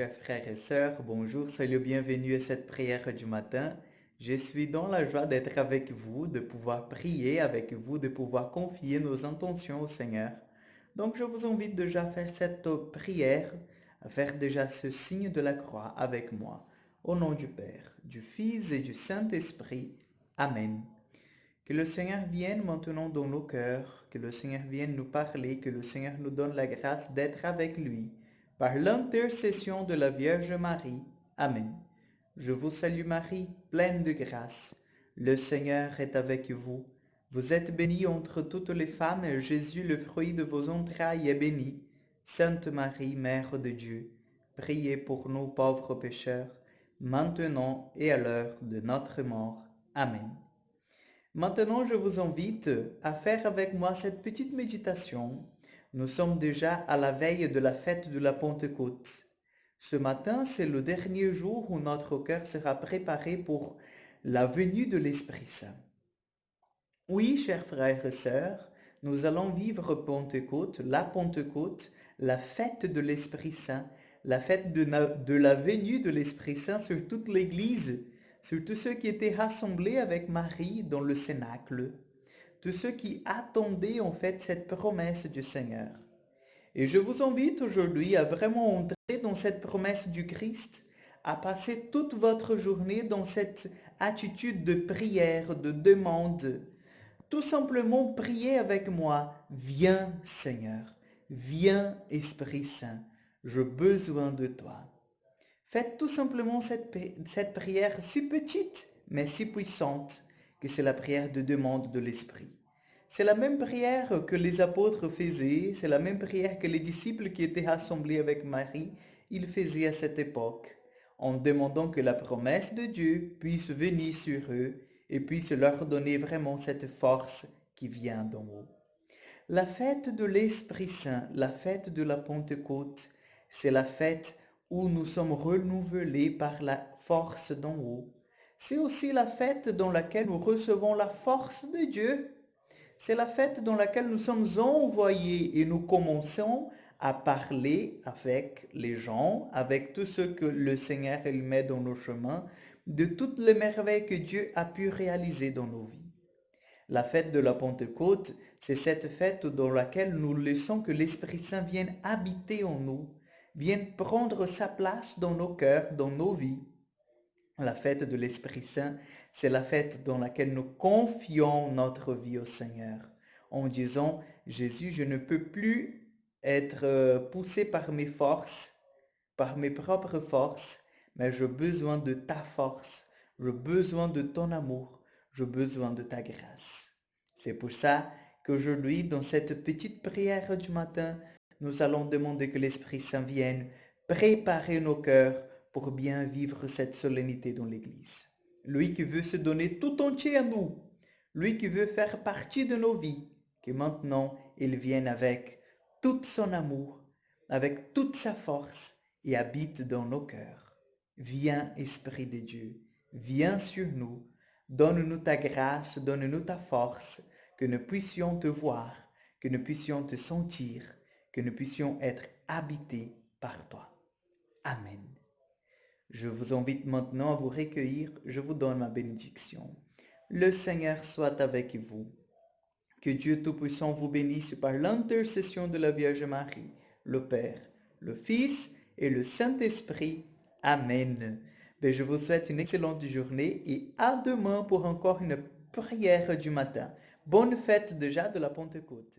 chers frères et sœurs, bonjour, soyez le bienvenu à cette prière du matin. Je suis dans la joie d'être avec vous, de pouvoir prier avec vous, de pouvoir confier nos intentions au Seigneur. Donc je vous invite déjà à faire cette prière, à faire déjà ce signe de la croix avec moi. Au nom du Père, du Fils et du Saint-Esprit. Amen. Que le Seigneur vienne maintenant dans nos cœurs, que le Seigneur vienne nous parler, que le Seigneur nous donne la grâce d'être avec lui. Par l'intercession de la Vierge Marie. Amen. Je vous salue Marie, pleine de grâce. Le Seigneur est avec vous. Vous êtes bénie entre toutes les femmes, et Jésus, le fruit de vos entrailles, est béni. Sainte Marie, Mère de Dieu, priez pour nous pauvres pécheurs, maintenant et à l'heure de notre mort. Amen. Maintenant, je vous invite à faire avec moi cette petite méditation. Nous sommes déjà à la veille de la fête de la Pentecôte. Ce matin, c'est le dernier jour où notre cœur sera préparé pour la venue de l'Esprit Saint. Oui, chers frères et sœurs, nous allons vivre Pentecôte, la fête de l'Esprit Saint, la fête de la venue de l'Esprit Saint sur toute l'Église, sur tous ceux qui étaient rassemblés avec Marie dans le Cénacle, tous ceux qui attendaient en fait cette promesse du Seigneur. Et je vous invite aujourd'hui à vraiment entrer dans cette promesse du Christ, à passer toute votre journée dans cette attitude de prière, de demande. Tout simplement prier avec moi. Viens Seigneur, viens Esprit Saint, j'ai besoin de toi. Faites tout simplement cette prière si petite, mais si puissante, que c'est la prière de demande de l'Esprit. C'est la même prière que les apôtres faisaient, c'est la même prière que les disciples qui étaient rassemblés avec Marie, ils faisaient à cette époque, en demandant que la promesse de Dieu puisse venir sur eux et puisse leur donner vraiment cette force qui vient d'en haut. La fête de l'Esprit Saint, la fête de la Pentecôte, c'est la fête où nous sommes renouvelés par la force d'en haut. C'est aussi la fête dans laquelle nous recevons la force de Dieu. C'est la fête dans laquelle nous sommes envoyés et nous commençons à parler avec les gens, avec tout ce que le Seigneur il met dans nos chemins, de toutes les merveilles que Dieu a pu réaliser dans nos vies. La fête de la Pentecôte, c'est cette fête dans laquelle nous laissons que l'Esprit Saint vienne habiter en nous, vienne prendre sa place dans nos cœurs, dans nos vies. La fête de l'Esprit Saint, c'est la fête dans laquelle nous confions notre vie au Seigneur, en disant, Jésus, je ne peux plus être poussé par mes forces, par mes propres forces, mais j'ai besoin de ta force, j'ai besoin de ton amour, j'ai besoin de ta grâce. C'est pour ça qu'aujourd'hui, dans cette petite prière du matin, nous allons demander que l'Esprit Saint vienne préparer nos cœurs pour bien vivre cette solennité dans l'Église. Lui qui veut se donner tout entier à nous, lui qui veut faire partie de nos vies, que maintenant il vienne avec tout son amour, avec toute sa force et habite dans nos cœurs. Viens, Esprit de Dieu, viens sur nous, donne-nous ta grâce, donne-nous ta force, que nous puissions te voir, que nous puissions te sentir, que nous puissions être habités par toi. Amen. Je vous invite maintenant à vous recueillir, je vous donne ma bénédiction. Le Seigneur soit avec vous. Que Dieu Tout-Puissant vous bénisse par l'intercession de la Vierge Marie, le Père, le Fils et le Saint-Esprit. Amen. Je vous souhaite une excellente journée et à demain pour encore une prière du matin. Bonne fête déjà de la Pentecôte.